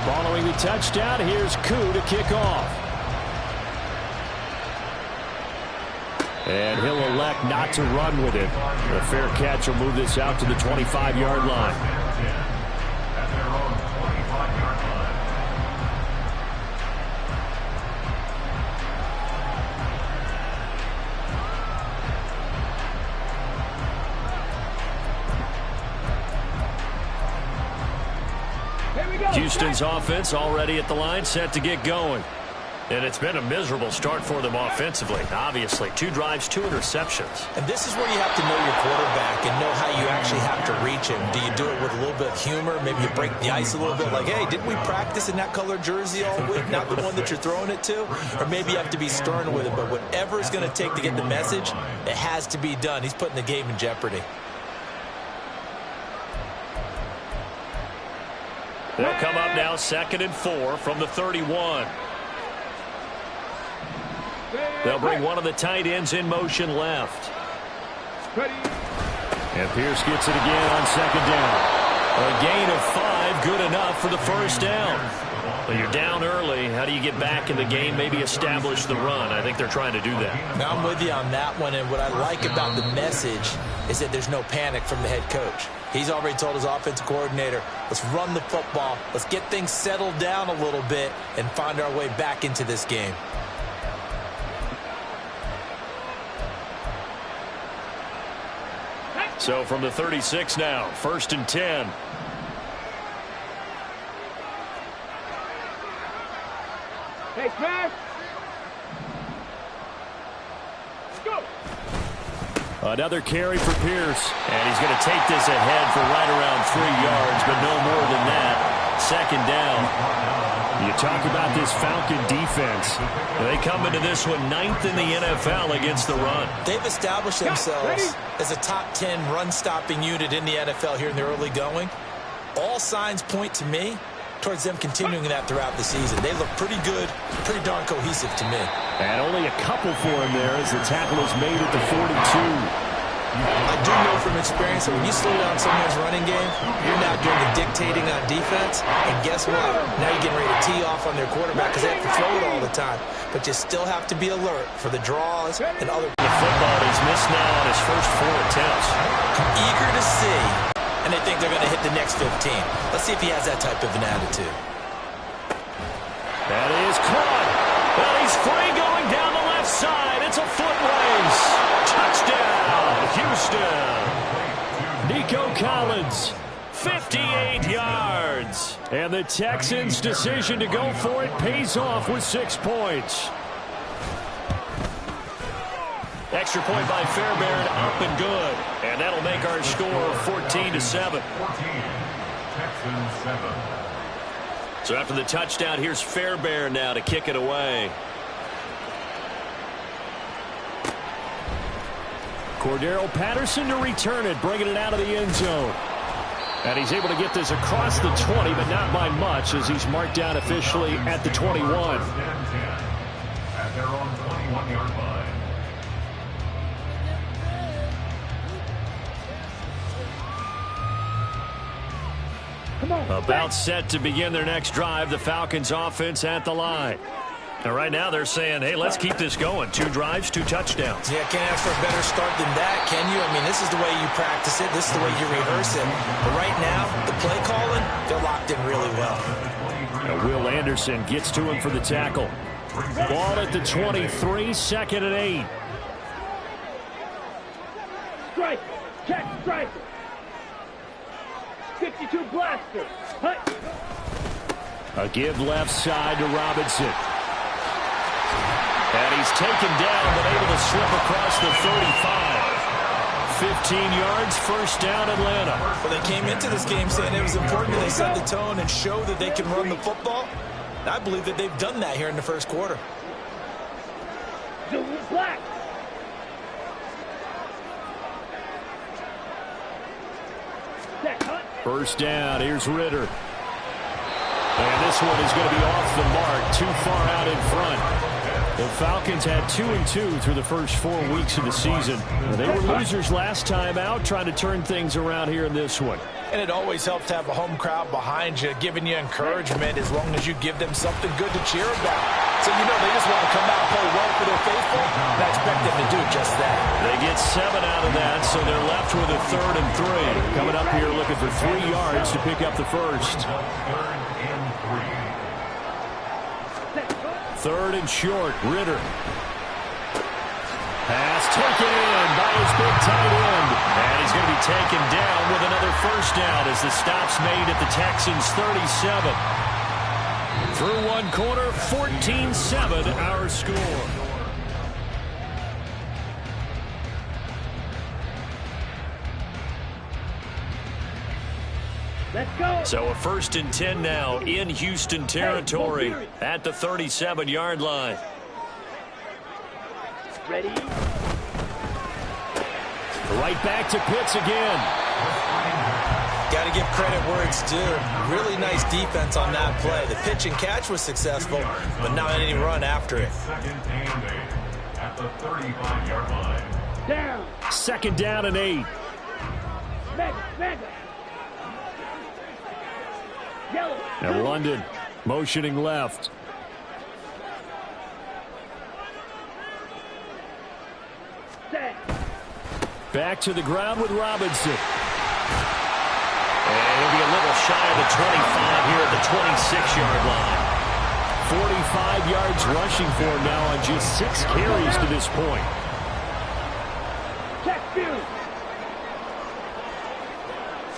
Following the touchdown, here's Koo to kick off. And he'll elect not to run with it. A fair catch will move this out to the 25-yard line. Houston's offense already at the line, set to get going. And it's been a miserable start for them offensively. Obviously, 2 drives, 2 interceptions. And this is where you have to know your quarterback and know how you actually have to reach him. Do you do it with a little bit of humor? Maybe you break the ice a little bit like, hey, didn't we practice in that color jersey all week? Not the one that you're throwing it to? Or maybe you have to be stern with it. But whatever it's going to take to get the message, it has to be done. He's putting the game in jeopardy. They'll come up now 2nd and 4 from the 31. They'll bring one of the tight ends in motion left. And Pierce gets it again on 2nd down. A gain of 5, good enough for the first down. Well, you're down early. How do you get back in the game, maybe establish the run? I think they're trying to do that. Now, I'm with you on that one, and what I like about the message is that there's no panic from the head coach. He's already told his offensive coordinator, let's run the football, let's get things settled down a little bit and find our way back into this game. So from the 36 now, 1st and 10. Hey, Smash! Go! Another carry for Pierce. And he's going to take this ahead for right around 3 yards, but no more than that. 2nd down. You talk about this Falcon defense. They come into this one 9th in the NFL against the run. They've established themselves as a top 10 run-stopping unit in the NFL here in the early going. All signs point to me towards them continuing that throughout the season. They look pretty good, pretty darn cohesive to me. And only a couple for him there as the tackle is made at the 42. I do know from experience that when you slow down someone's running game, you're now doing the dictating on defense. And guess what? Now you're getting ready to tee off on their quarterback because they have to throw it all the time. But you still have to be alert for the draws and other. The football he's missed now on his first 4 attempts. Eager to see. And they think they're going to hit the next 15. Let's see if he has that type of an attitude. That is caught. Well, he's free going down the left side. It's a foot race. Touchdown, Houston. Nico Collins, 58 yards. And the Texans' decision to go for it pays off with 6 points. Extra point by Fairbairn, up and good. And that'll make our score 14-7. So after the touchdown, here's Fairbairn now to kick it away. Cordero Patterson to return it, bringing it out of the end zone. And he's able to get this across the 20, but not by much as he's marked down officially at the 21. At their own 21-yard line. About set to begin their next drive, the Falcons offense at the line. And right now they're saying, hey, let's keep this going. 2 drives, 2 touchdowns. Yeah, can't ask for a better start than that, can you? I mean, this is the way you practice it. This is the way you rehearse it. But right now, the play calling, they're locked in really well. Now Will Anderson gets to him for the tackle. Ball at the 23, 2nd and 8. Strike! Check! Strike! 52 blaster! Hut. A give left side to Robinson. And he's taken down, but able to slip across the 35. 15 yards, first down, Atlanta. Well, they came into this game saying it was important that they set the tone and show that they can run the football. And I believe that they've done that here in the first quarter. Black. First down, here's Ritter. And this one is going to be off the mark, too far out in front. The Falcons had 2-2 through the first 4 weeks of the season. They were losers last time out, trying to turn things around here in this one. And it always helps to have a home crowd behind you, giving you encouragement as long as you give them something good to cheer about. So, you know, they just want to come out and play well for their faithful, and I expect them to do just that. They get 7 out of that, so they're left with a 3rd and 3. Coming up here looking for 3 yards to pick up the first. 3rd and short, Ritter. Pass taken in by his big tight end. And he's going to be taken down with another first down as the stop's made at the Texans' 37. Through one quarter, 14-7 our score. Let's go. So a 1st and 10 now in Houston territory at the 37-yard line. Ready? Right back to Pitts again. Got to give credit where it's due. Really nice defense on that play. The pitch and catch was successful, but not any run after it. At the 35-yard line. Down. 2nd down and 8. Mega. Yellow. And London motioning left. Set. Back to the ground with Robinson. And he'll be a little shy of the 25 here at the 26-yard line. 45 yards rushing for him now on just 6 carries to this point. Check view.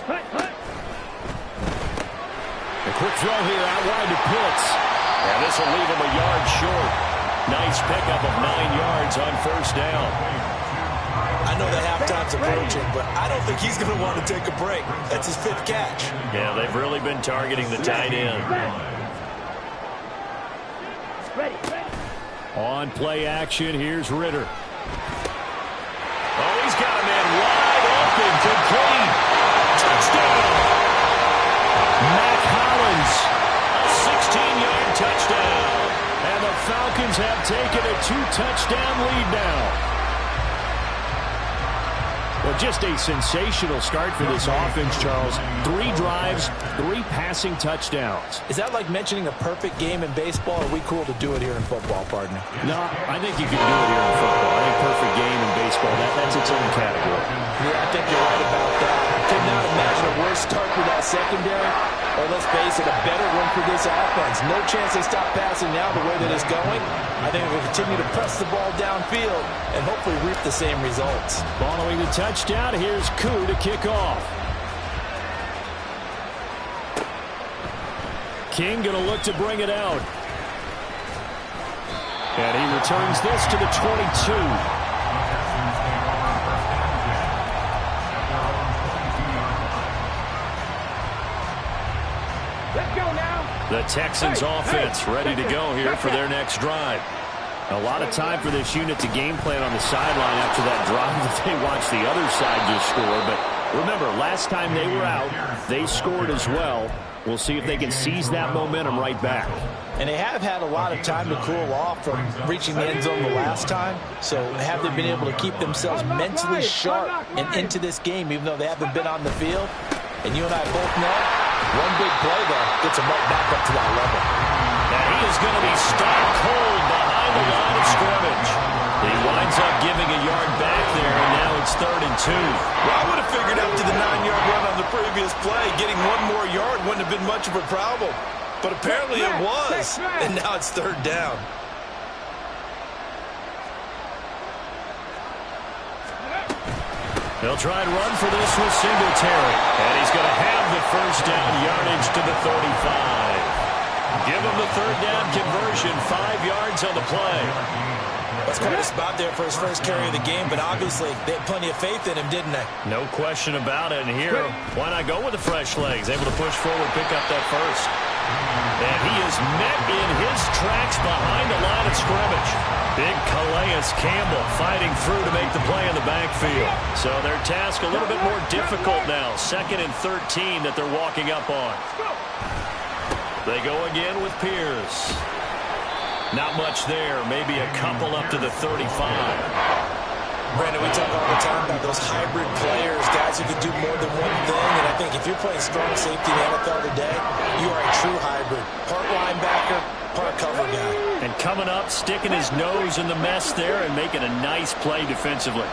Hut. A quick throw here out wide to Pitts. And this will leave him a yard short. Nice pickup of 9 yards on first down. I know the halftime's approaching, but I don't think he's going to want to take a break. That's his 5th catch. Yeah, they've really been targeting the tight end. Ready. On play action, here's Ritter. Oh, he's got a man wide open, complete. Touchdown. Mac Hollins, a 16-yard touchdown. And the Falcons have taken a 2-touchdown lead now. Well, just a sensational start for this offense, Charles. 3 drives, 3 passing touchdowns. Is that like mentioning a perfect game in baseball, or are we cool to do it here in football, partner? No, I think you can do it here in football. I think perfect game in baseball, that's its own category. Yeah, I think you're right about that. Could not imagine a worse start for that secondary, or let's face it, a better one for this offense. No chance they stop passing now the way that it's going. I think we'll continue to press the ball downfield and hopefully reap the same results. Following the touchdown, here's Koo to kick off. King going to look to bring it out. And he returns this to the 22. Let's go now. The Texans offense ready to go here for their next drive. A lot of time for this unit to game plan on the sideline after that drive that they watched the other side just score. But remember, last time they were out, they scored as well. We'll see if they can seize that momentum right back. And they have had a lot of time to cool off from reaching the end zone the last time. So have they been able to keep themselves mentally sharp and into this game, even though they haven't been on the field? And you and I both know, one big play, though, gets them right back up to that level. And he is going to be stopped cold behind the line of scrimmage. He winds up giving a yard back there, and now it's 3rd and 2. Well, I would have figured after the 9-yard run on the previous play, getting one more yard wouldn't have been much of a problem. But apparently it was, and now it's 3rd down. They'll try and run for this with Singletary. And he's going to have the first down yardage to the 35. Give him the 3rd down conversion, 5 yards on the play. That's quite a spot there for his first carry of the game, but obviously they had plenty of faith in him, didn't they? No question about it. And here, why not go with the fresh legs? Able to push forward, pick up that first. And he is met in his tracks behind the line of scrimmage. Big Calais Campbell fighting through to make the play in the backfield. So their task a little bit more difficult now. 2nd and 13 that they're walking up on. They go again with Pierce. Not much there. Maybe a couple up to the 35. Brandon, we talk all the time about those hybrid players, guys who can do more than one thing. And I think if you're playing strong safety in the NFL today, you are a true hybrid. Part linebacker, part cover guy. And coming up, sticking his nose in the mess there and making a nice play defensively.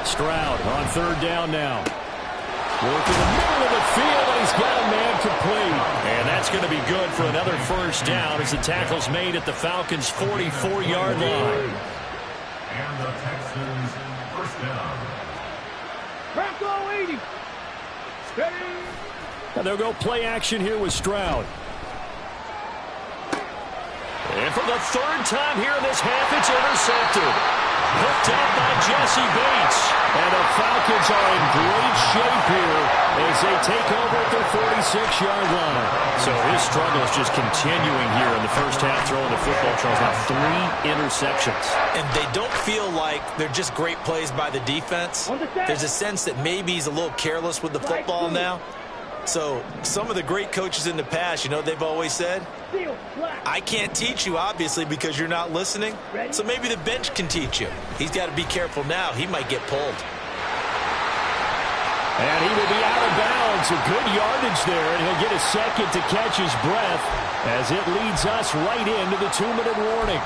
Stroud on third down now. Working the middle of the field, and he's got a man complete. And that's going to be good for another first down as the tackle's made at the Falcons' 44-yard line. And the Texans first down. Bronco 80. Ready. And they'll go play action here with Stroud. And for the third time here in this half, it's intercepted. Hooked up by Jesse Bates. And the Falcons are in great shape here as they take over at their 46-yard line. So his struggle is just continuing here in the first half, throwing the football. Charles, now 3 interceptions. And they don't feel like they're just great plays by the defense. There's a sense that maybe he's a little careless with the football now. So some of the great coaches in the past, you know, they've always said, I can't teach you, obviously, because you're not listening. So maybe the bench can teach you. He's got to be careful now. He might get pulled. And he will be out of bounds. A good yardage there, and he'll get a second to catch his breath as it leads us right into the 2-minute warning.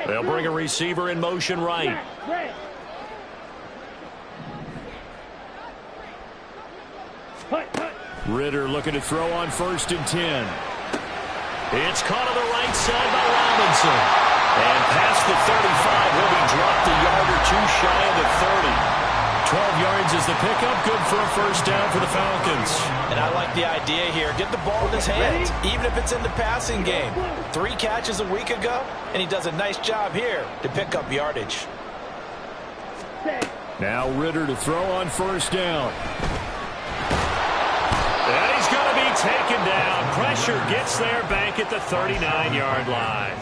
They'll bring a receiver in motion right. Ritter looking to throw on 1st and 10. It's caught on the right side by Robinson. And past the 35, will be dropped a yard or two shy of the 30. 12 yards is the pickup. Good for a first down for the Falcons. And I like the idea here. Get the ball in his hands, even if it's in the passing game. 3 catches a week ago, and he does a nice job here to pick up yardage. Now Ritter to throw on 1st down. And he's going to be taken down. Pressure gets there back at the 39-yard line.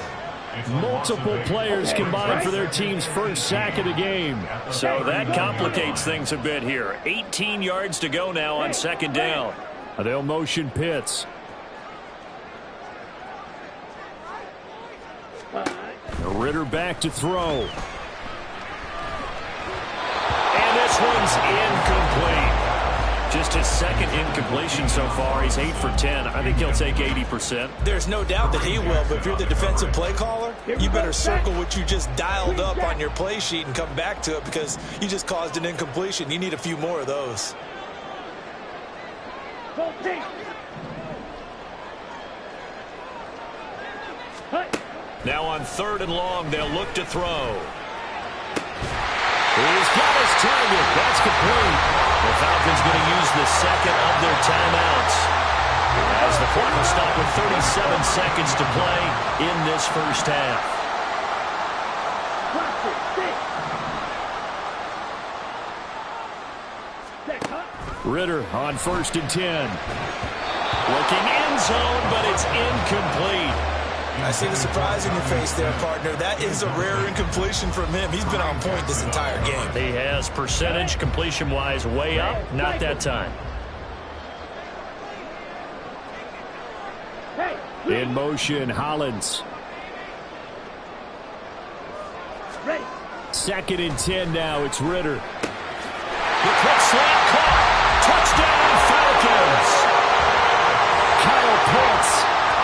Multiple players combined for their team's first sack of the game. So that complicates things a bit here. 18 yards to go now on 2nd down. They'll motion Pitts. Ritter back to throw. And this one's incomplete. Just his 2nd incompletion so far. He's 8 for 10. I think he'll take 80%. There's no doubt that he will, but if you're the defensive play caller, you better circle what you just dialed up on your play sheet and come back to it because you just caused an incompletion. You need a few more of those. Now on 3rd and long, they'll look to throw. He's got his target. That's complete. The Falcons going to use the 2nd of their timeouts as the clock will stop with 37 seconds to play in this first half. Ritter on 1st and 10. Looking end zone, but it's incomplete. I see the surprise in your face there, partner. That is a rare incompletion from him. He's been on point this entire game. He has percentage completion-wise way up. Not that time. In motion, Hollins. 2nd and 10 now. It's Ritter. The quick slant caught. Touchdown, Falcons. Kyle Pitts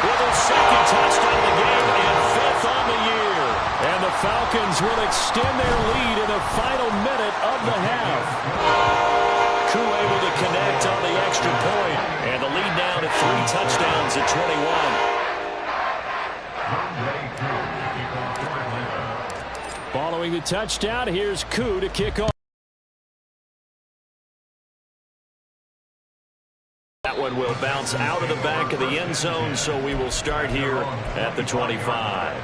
with his 2nd touchdown of the game and 5th on the year. And the Falcons will extend their lead in the final minute of the half. Koo able to connect on the extra point. And the lead now to 3 touchdowns at 21. Following the touchdown, here's Koo to kick off. That one will bounce out of the back of the end zone, so we will start here at the 25.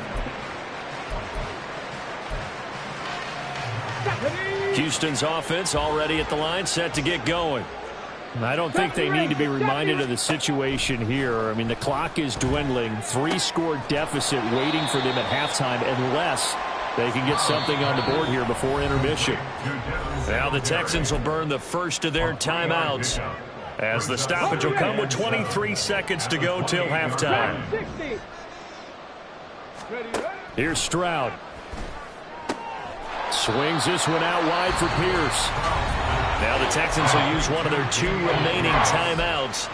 Houston's offense already at the line, set to get going. I don't think they need to be reminded of the situation here. I mean, the clock is dwindling. 3-score deficit waiting for them at halftime unless they can get something on the board here before intermission. Now the Texans will burn the first of their timeouts As the stoppage will come with 23 seconds to go till halftime. Here's Stroud. Swings this one out wide for Pierce. Now the Texans will use one of their 2 remaining timeouts.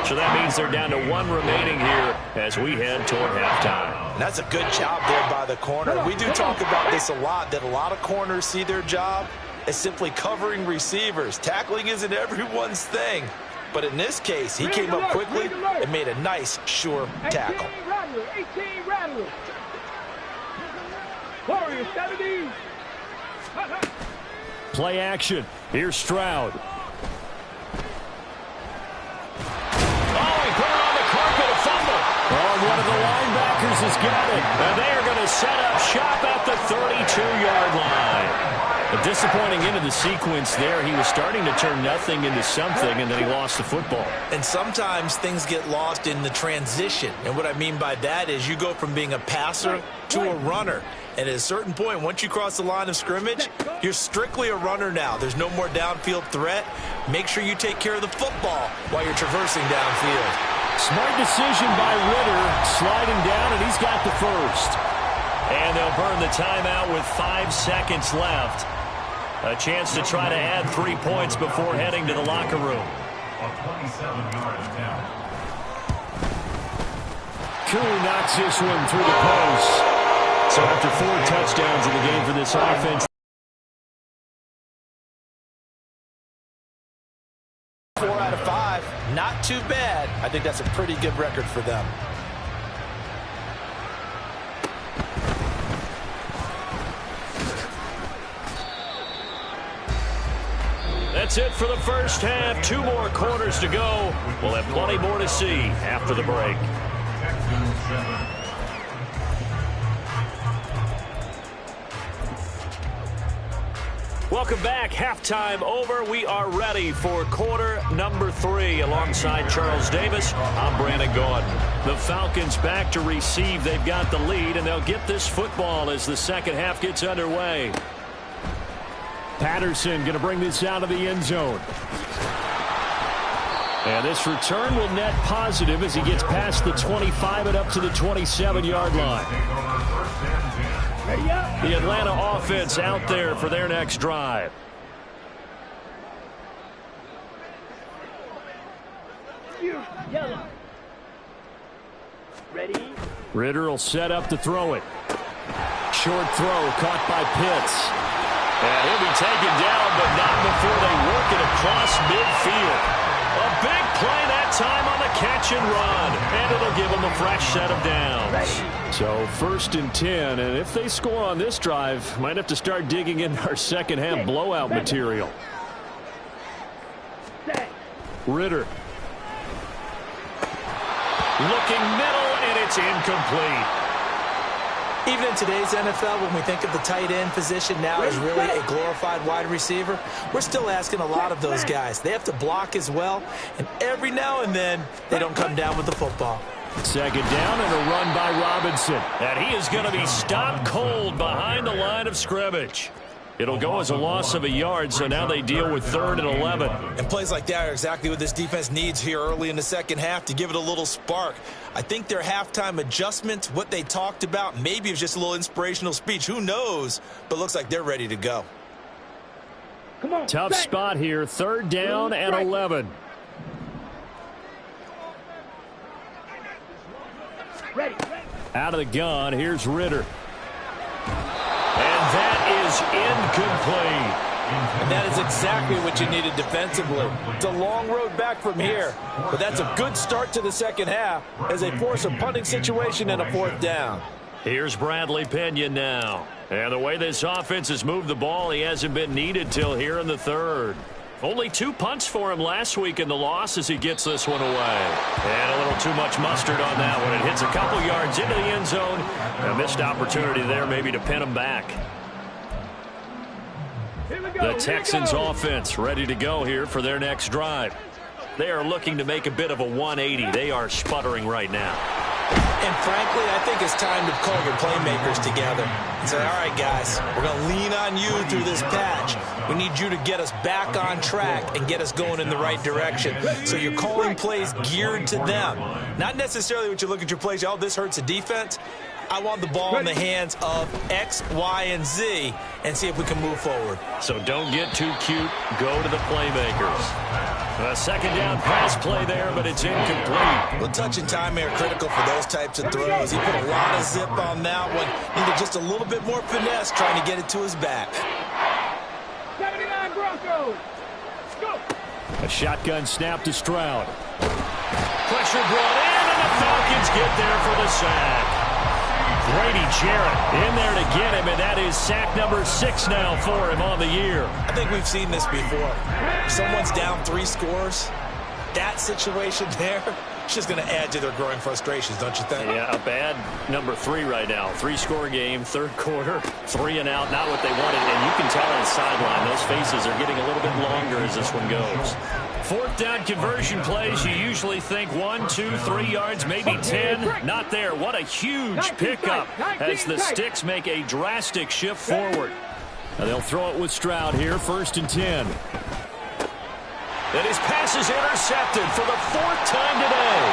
So that means they're down to 1 remaining here as we head toward halftime. And that's a good job there by the corner. We do talk about this a lot, that a lot of corners see their job as simply covering receivers. Tackling isn't everyone's thing. But in this case, he came up quickly and made a nice, sure tackle. 18 Rattler. Warriors 70. Play action. Here's Stroud. Oh, one of the linebackers has got it. And they are going to set up shop at the 32-yard line. A disappointing end of the sequence there. He was starting to turn nothing into something, and then he lost the football. And sometimes things get lost in the transition. And what I mean by that is you go from being a passer to a runner. And at a certain point, once you cross the line of scrimmage, you're strictly a runner now. There's no more downfield threat. Make sure you take care of the football while you're traversing downfield. Smart decision by Ritter, sliding down, and he's got the first. And they'll burn the timeout with 5 seconds left. A chance to try to add 3 points before heading to the locker room. A 27-yard attempt. Koo knocks this one through the post. So after 4 touchdowns in the game for this offense, 4 out of 5, not too bad. I think that's a pretty good record for them. that's it for the first half. 2 more quarters to go. We'll have plenty more to see after the break. Texans 7. Welcome back. Halftime over. We are ready for quarter number 3. Alongside Charles Davis, I'm Brandon Gordon. The Falcons back to receive. They've got the lead, and they'll get this football as the second half gets underway. Patterson going to bring this out of the end zone. And this return will net positive as he gets past the 25 and up to the 27-yard line. The Atlanta offense out there for their next drive. Ready? Ritter will set up to throw it. Short throw caught by Pitts. And he'll be taken down, but not before they work it across midfield. A big play that time on the catch and run. And it'll give them a fresh set of downs. So 1st and 10, and if they score on this drive, might have to start digging in our second half blowout material. Ritter. Looking middle, and it's incomplete. Even in today's NFL, when we think of the tight end position now as really a glorified wide receiver, we're still asking a lot of those guys. They have to block as well, and every now and then they don't come down with the football. Second down and a run by Robinson. And he is going to be stopped cold behind the line of scrimmage. It'll go as a loss of a yard, so now they deal with 3rd and 11. And plays like that are exactly what this defense needs here early in the second half to give it a little spark. I think their halftime adjustment, what they talked about, maybe it was just a little inspirational speech. Who knows? But looks like they're ready to go. Come on. Tough spot here. 3rd down and 11. Ready. Out of the gun, here's Ritter. And that is incomplete. And that is exactly what you needed defensively. It's a long road back from here, but that's a good start to the second half as they force a punting situation and a 4th down. Here's Bradley Pinion now. And the way this offense has moved the ball, he hasn't been needed till here in the 3rd. Only 2 punts for him last week in the loss as he gets this one away. And a little too much mustard on that one. It hits a couple yards into the end zone. A missed opportunity there maybe to pin him back. The Texans offense ready to go here for their next drive. They are looking to make a bit of a 180. They are sputtering right now. And frankly, I think it's time to call your playmakers together and say, all right, guys, we're going to lean on you through this patch. We need you to get us back on track and get us going in the right direction. So you're calling plays geared to them. Not necessarily what you look at your plays, oh, this hurts the defense. I want the ball in the hands of X, Y, and Z and see if we can move forward. So don't get too cute. Go to the playmakers. A second down pass play there, but it's incomplete. Well, touch and time are critical for those types of throws. He put a lot of zip on that one. Needed just a little bit more finesse trying to get it to his back. 79 Broncos. Go. A shotgun snap to Stroud. Pressure brought in, and the Falcons get there for the sack. Brady Jarrett in there to get him, and that is sack number 6 now for him on the year. I think we've seen this before. If someone's down 3 scores, that situation there, it's just going to add to their growing frustrations, don't you think? Yeah, a bad number 3 right now. 3-score game, third quarter, 3 and out, not what they wanted. And you can tell on the sideline, those faces are getting a little bit longer as this one goes. Fourth down conversion plays, you usually think 1, 2, 3 yards, maybe 10. Not there. What a huge pickup as the Sticks make a drastic shift forward. Now they'll throw it with Stroud here, 1st and 10. And his pass is intercepted for the 4th time today.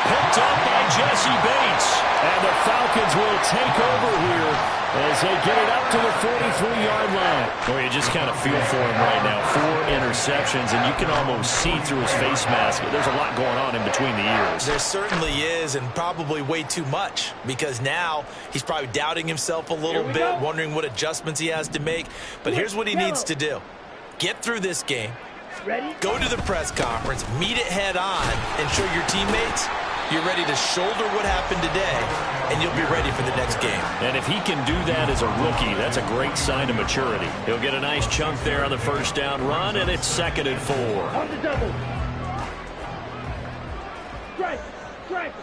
Picked up by Jesse Bates. And the Falcons will take over here as they get it up to the 43-yard line. Boy, you just kind of feel for him right now. 4 interceptions, and you can almost see through his face mask. There's a lot going on in between the ears. There certainly is, and probably way too much, because now he's probably doubting himself a little bit, wondering what adjustments he has to make. But here's what he needs to do. Get through this game. Go to the press conference, meet it head on, and show your teammates you're ready to shoulder what happened today, and you'll be ready for the next game. And if he can do that as a rookie, that's a great sign of maturity. He'll get a nice chunk there on the first down run, and it's 2nd and 4. On the double. Strike. Strike.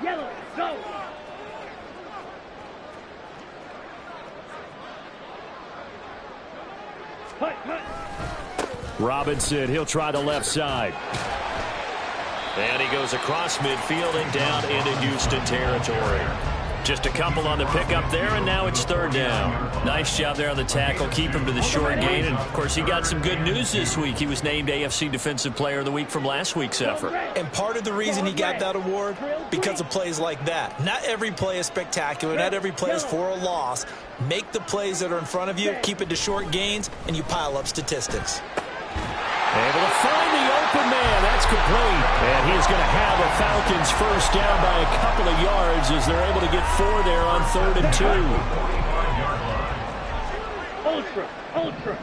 Yellow. Go. Hut, hut. Robinson, he'll try the left side. And he goes across midfield and down into Houston territory. Just a couple on the pickup there, and now it's 3rd down. Nice job there on the tackle. Keep him to the short gain. And, of course, he got some good news this week. He was named AFC Defensive Player of the Week from last week's effort. And part of the reason he got that award, because of plays like that. Not every play is spectacular. Not every play is for a loss. Make the plays that are in front of you, keep it to short gains, and you pile up statistics. Able to find the open man. That's complete. And he is going to have a Falcons first down by a couple of yards as they're able to get 4 there on 3rd and 2. Ultra. Ultra.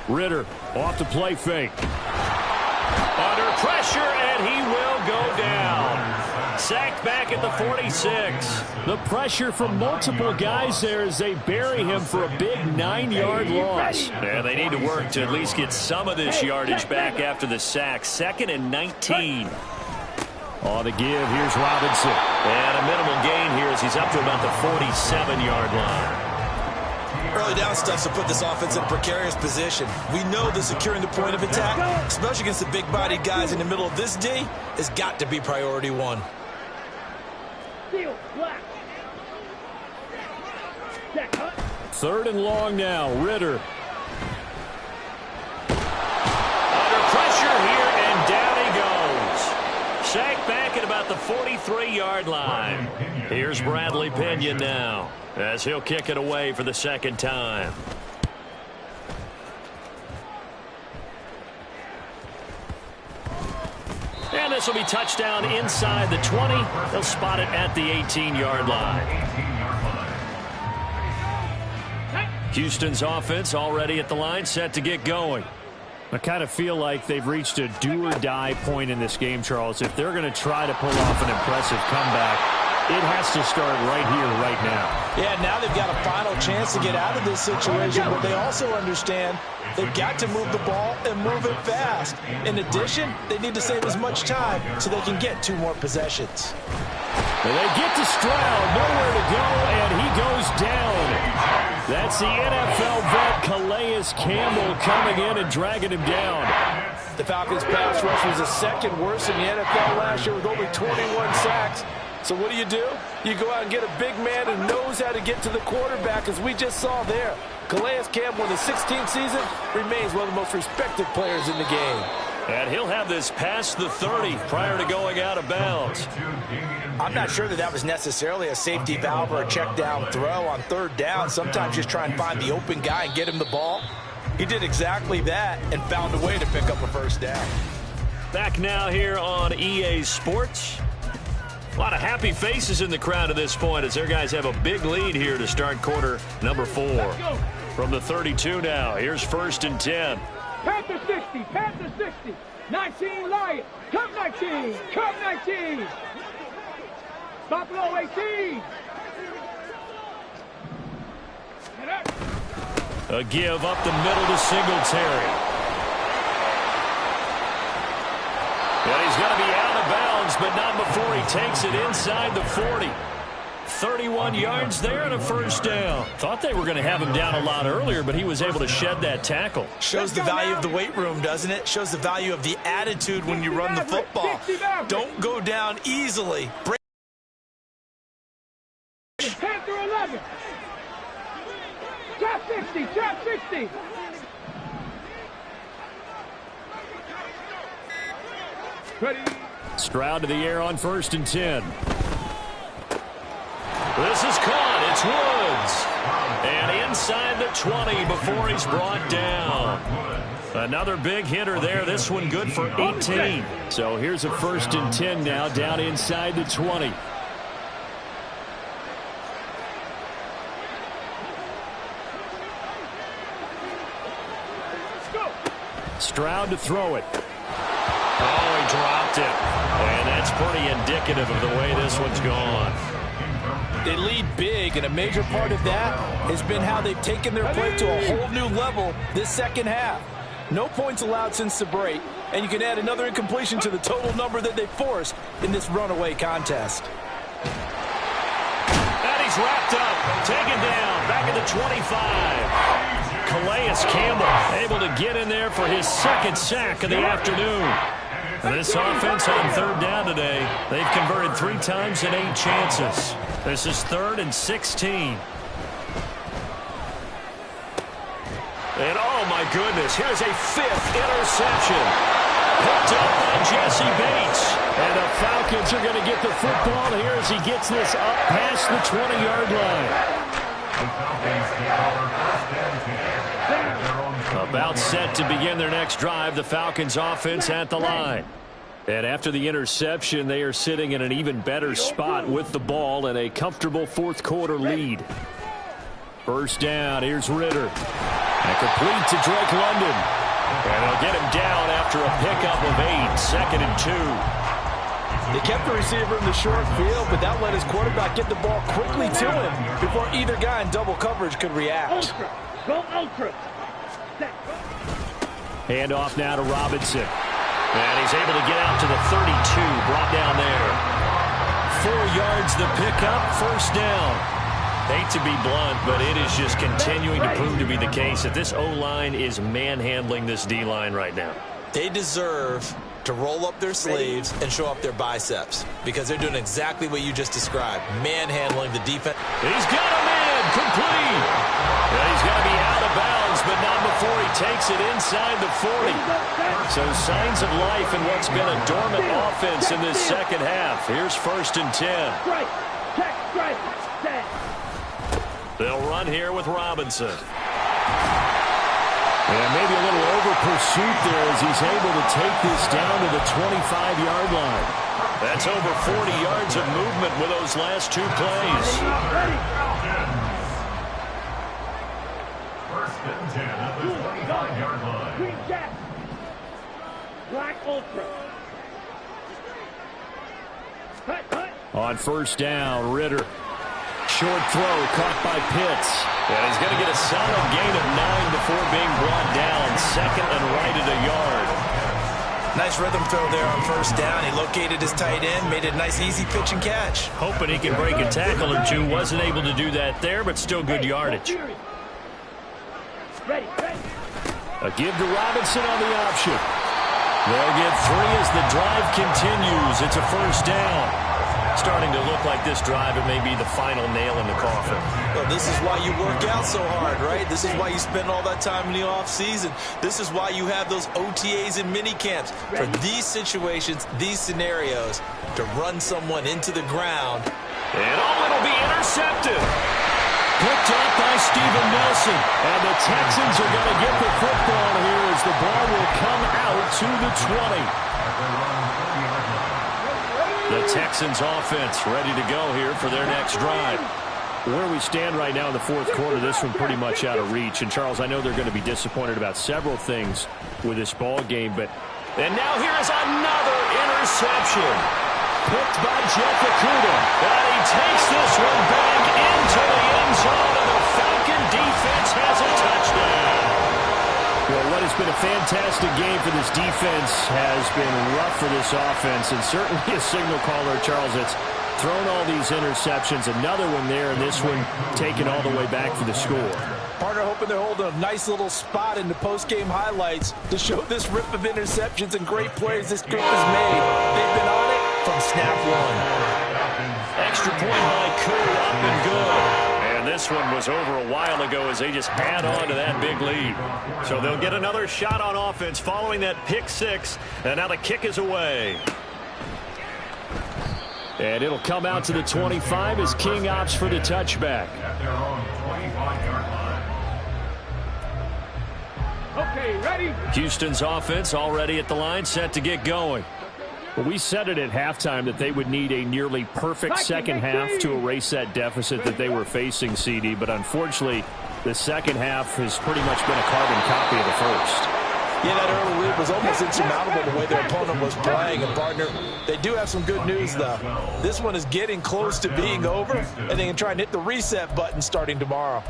Ritter off the play fake. Under pressure, and he will go down. Sacked back at the 46. The pressure from multiple guys there as they bury him for a big 9-yard loss. Yeah, they need to work to at least get some of this yardage back after the sack. 2nd and 19. On the give, here's Robinson. And a minimal gain here as he's up to about the 47-yard line. Early down stuff to put this offense in a precarious position. We know that securing the point of attack, especially against the big-bodied guys in the middle of this D, has got to be priority 1. Steel. Black. 3rd and long now. Ritter. Under pressure here, and down he goes. Sacked back at about the 43-yard line. Here's Bradley Pinion now, as he'll kick it away for the 2nd time. And this will be touchdown inside the 20. They'll spot it at the 18-yard line. Houston's offense already at the line, set to get going. I kind of feel like they've reached a do-or-die point in this game, Charles. If they're going to try to pull off an impressive comeback, it has to start right here, right now. Yeah, now they've got a final chance to get out of this situation, but they also understand they've got to move the ball and move it fast. In addition, they need to save as much time so they can get 2 more possessions. And they get to Stroud, nowhere to go, and he goes down. That's the NFL vet Calais Campbell coming in and dragging him down. The Falcons' pass rush was the second worst in the NFL last year with only 21 sacks. So what do? You go out and get a big man who knows how to get to the quarterback, as we just saw there. Calais Campbell in the 16th season remains one of the most respected players in the game. And he'll have this past the 30 prior to going out of bounds. I'm not sure that was necessarily a safety valve or a check down throw on third down. Sometimes just try and find the open guy and get him the ball. He did exactly that and found a way to pick up a first down. Back now here on EA Sports. A lot of happy faces in the crowd at this point as their guys have a big lead here to start quarter number 4. From the 32 now, here's 1st and 10. Panther 60, Panther 60. 19 Lions. Come 19, come 19. Buffalo 18. A give up the middle to Singletary. And he's going to be out of bounds, but not before he takes it inside the 40. 31 yards there and a first down. Thought they were going to have him down a lot earlier, but he was able to shed that tackle. Shows the value of the weight room, doesn't it? Shows the value of the attitude when you run the football. Don't go down easily. Panther 11. Top 60, top 60. Ready. Stroud to the air on 1st and 10. This is caught. It's Woods. And inside the 20 before he's brought down. Another big hitter there. This one good for 18. So here's a 1st and 10 now down inside the 20. Stroud to throw it. Oh, he dropped it. And that's pretty indicative of the way this one's gone. They lead big, and a major part of that has been how they've taken their play to a whole new level this second half. No points allowed since the break, and you can add another incompletion to the total number that they forced in this runaway contest. And he's wrapped up, taken down, back at the 25. Calais Campbell able to get in there for his second sack of the afternoon. This offense on third down today, they've converted 3 times in 8 chances. This is 3rd and 16. And oh my goodness, here's a 5th interception. Picked up by Jesse Bates. And the Falcons are going to get the football here as he gets this up past the 20-yard line. About set to begin their next drive, the Falcons offense at the line. And after the interception, they are sitting in an even better spot with the ball and a comfortable 4th quarter lead. First down, here's Ritter. And complete to Drake London. And they'll get him down after a pickup of 8, 2nd and 2. They kept the receiver in the short field, but that let his quarterback get the ball quickly to him before either guy in double coverage could react. Ultra. Go ultra. Hand off now to Robinson. And he's able to get out to the 32, brought down there. 4 yards the pickup, first down. Hate to be blunt, but it is just continuing to prove to be the case that this O-line is manhandling this D-line right now. They deserve to roll up their sleeves and show up their biceps because they're doing exactly what you just described, manhandling the defense. He's got a man, complete. And he's got to be out of bounds, but not before he takes it inside the 40. So signs of life in what's been a dormant offense in this second half. Here's 1st and 10. Strike. Check. Strike. Set. They'll run here with Robinson. And maybe a little over pursuit there as he's able to take this down to the 25-yard line. That's over 40 yards of movement with those last 2 plays. First and 10 at the 25-yard line. Green Jack. Black Ultra. Hut. On first down, Ritter. Short throw caught by Pitts. And he's going to get a solid gain of 9 before being brought down. 2nd and right at a yard. Nice rhythm throw there on first down. He located his tight end, made it a nice easy pitch and catch. Hoping he can break a tackle or two. Wasn't able to do that there, but still good yardage. Ready. A give to Robinson on the option. They'll get 3 as the drive continues. It's a first down. Starting to look like this drive, it may be the final nail in the coffin. Well, this is why you work out so hard, right? This is why you spend all that time in the offseason. This is why you have those OTAs and mini camps. For these situations, these scenarios, to run someone into the ground. And it'll be intercepted. Picked up by Steven Nelson. And the Texans are going to get the football here as the ball will come out to the 20. The Texans offense ready to go here for their next drive. Where we stand right now in the fourth quarter, this one pretty much out of reach. And, Charles, I know they're going to be disappointed about several things with this ball game. And now here is another interception. Picked by Jeff Okudah. And he takes this one back into the end zone, and the Falcon defense has a touchdown. Well, what has been a fantastic game for this defense has been rough for this offense, and certainly a signal caller, Charles, that's thrown all these interceptions. Another one there, and this one taken all the way back for the score. Partner hoping they're holding a nice little spot in the post-game highlights to show this rip of interceptions and great plays this group has made. They've been on it from snap one. Extra point by Koo, up and good. And this one was over a while ago as they just had on to that big lead. So they'll get another shot on offense following that pick 6. And now the kick is away. And it'll come out to the 25 as King opts for the touchback. At their own 25-yard line. Okay, ready? Houston's offense already at the line, set to get going. Well, we said it at halftime that they would need a nearly perfect second half to erase that deficit that they were facing, CD. But unfortunately, the second half has pretty much been a carbon copy of the first. Yeah, that early lead was almost insurmountable the way their opponent was playing. And, partner, they do have some good news, though. This one is getting close to being over, and they can try and hit the reset button starting tomorrow.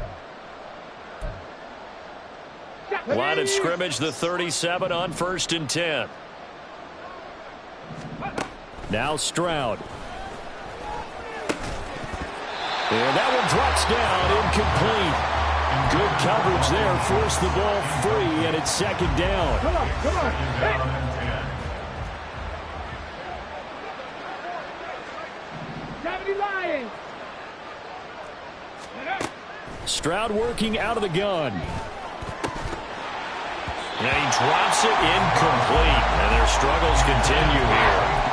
Line of scrimmage, the 37 on 1st and 10. Now Stroud. And that one drops down, incomplete. Good coverage there, forced the ball free, and it's second down. Come on. Hey. Gravity Lions. Stroud working out of the gun. And he drops it incomplete, and their struggles continue here.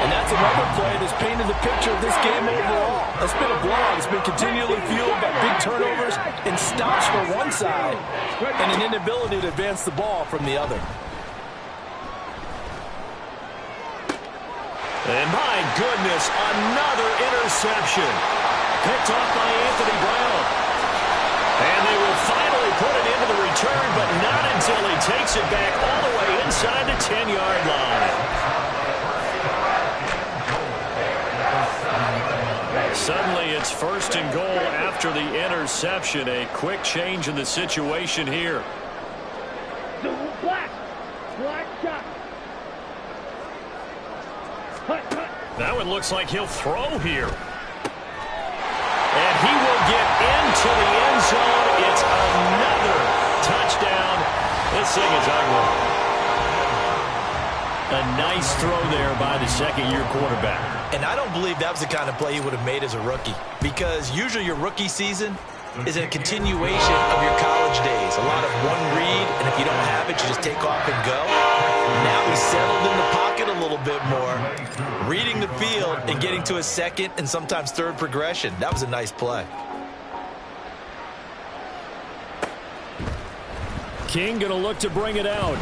And that's another play that's painted the picture of this game overall. It's been a blowout. It's been continually fueled by big turnovers and stops for one side and an inability to advance the ball from the other. And my goodness, another interception. Picked off by Anthony Brown. And they will finally put it into the return, but not until he takes it back all the way inside the 10-yard line. Suddenly it's 1st and goal after the interception. A quick change in the situation here. Black shot. That one looks like he'll throw here. And he will get into the end zone. It's another touchdown. This thing is ugly. A nice throw there by the second-year quarterback. And I don't believe that was the kind of play he would have made as a rookie, because usually your rookie season is a continuation of your college days. A lot of one read, and if you don't have it, you just take off and go. Now he's settled in the pocket a little bit more, reading the field and getting to a second and sometimes third progression. That was a nice play. King going to look to bring it out.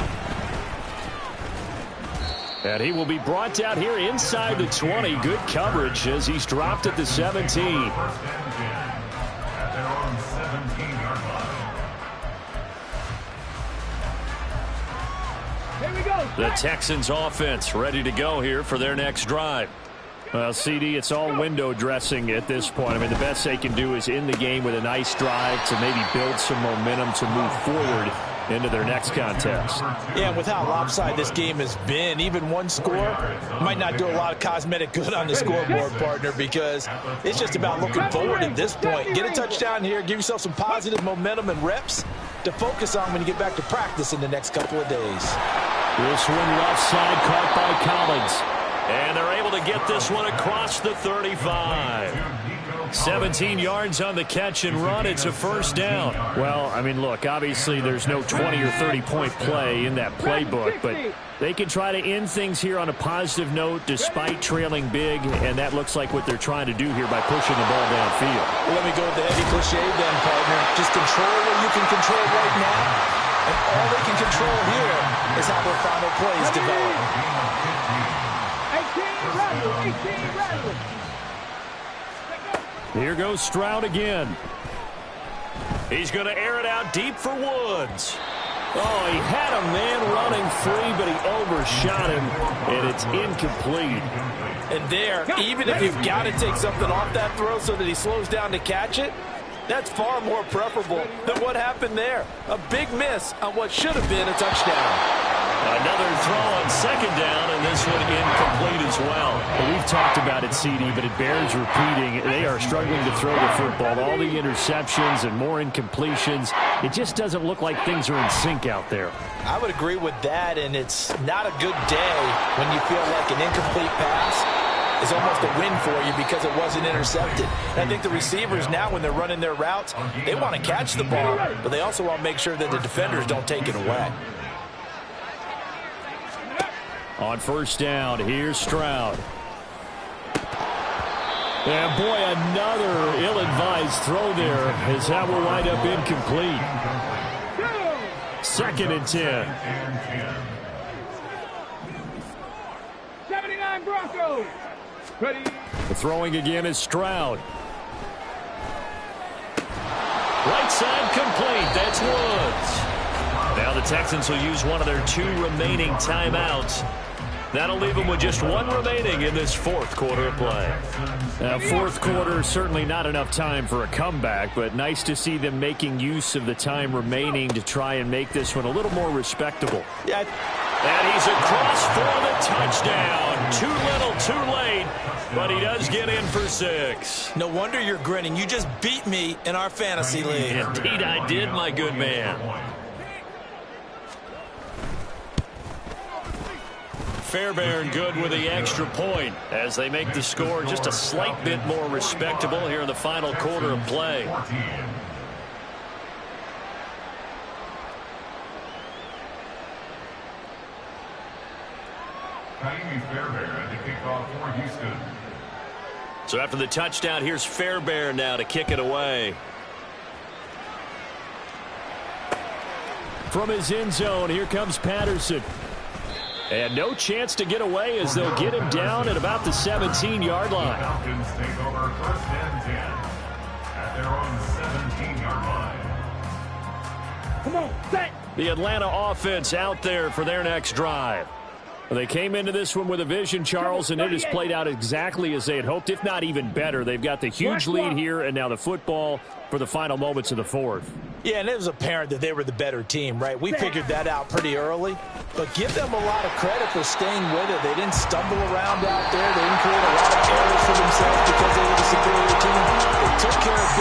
And he will be brought down here inside the 20. Good coverage as he's dropped at the 17. At their own 17-yard line. Here we go. The Texans offense ready to go here for their next drive. Well, CD, it's all window dressing at this point. I mean, the best they can do is in the game with a nice drive to maybe build some momentum to move forward into their next contest. Yeah, with how lopsided this game has been, even one score might not do a lot of cosmetic good on the scoreboard, partner, because it's just about looking forward at this point. Get a touchdown here, give yourself some positive momentum and reps to focus on when you get back to practice in the next couple of days. This one left side caught by Collins. And they're able to get this one across the 35. 17 yards on the catch and run. It's a first down. Well, I mean, look, obviously there's no 20 or 30-point play in that playbook, but they can try to end things here on a positive note despite trailing big, and that looks like what they're trying to do here by pushing the ball downfield. Well, let me go with the heavy cliche then, partner. Just control what you can control right now, and all they can control here is how their final plays develop. 18 rattle. Here goes Stroud again. He's going to air it out deep for Woods. Oh, he had a man running free, but he overshot him, and it's incomplete. And there, even if you've got to take something off that throw so that he slows down to catch it, that's far more preferable than what happened there. A big miss on what should have been a touchdown. Another throw on second down, and this one incomplete as well. We've talked about it, CD, but it bears repeating. They are struggling to throw the football. All the interceptions and more incompletions. It just doesn't look like things are in sync out there. I would agree with that, and it's not a good day when you feel like an incomplete pass is almost a win for you because it wasn't intercepted. And I think the receivers now, when they're running their routes, they want to catch the ball, but they also want to make sure that the defenders don't take it away. On first down, here's Stroud. And boy, another ill-advised throw there as that will wind up incomplete. 2nd and 10. 79 Broncos. Ready. The throwing again is Stroud. Right side complete. That's Woods. Now the Texans will use one of their 2 remaining timeouts. That'll leave them with just 1 remaining in this 4th quarter of play. 4th quarter, certainly not enough time for a comeback, but nice to see them making use of the time remaining to try and make this one a little more respectable. Yeah. And he's across for the touchdown. Too little, too late, but he does get in for 6. No wonder you're grinning. You just beat me in our fantasy league. Indeed I did, my good man. Fairbairn good with the extra point as they make the score just a slight bit more respectable here in the final quarter of play. Fairbairn to kick off for Houston. So after the touchdown, here's Fairbairn now to kick it away. From his end zone, here comes Patterson. And no chance to get away as they'll get him down at about the 17-yard line. Falcons take over 1st and 10 at their own 17-yard line. Come on, set. The Atlanta offense out there for their next drive. They came into this one with a vision, Charles, and it has played out exactly as they had hoped, if not even better. They've got the huge lead here, and now the football for the final moments of the 4th. Yeah, and it was apparent that they were the better team, right? We figured that out pretty early, but give them a lot of credit for staying with it. They didn't stumble around out there. They didn't create a lot of errors for themselves because they were the superior team. They took care of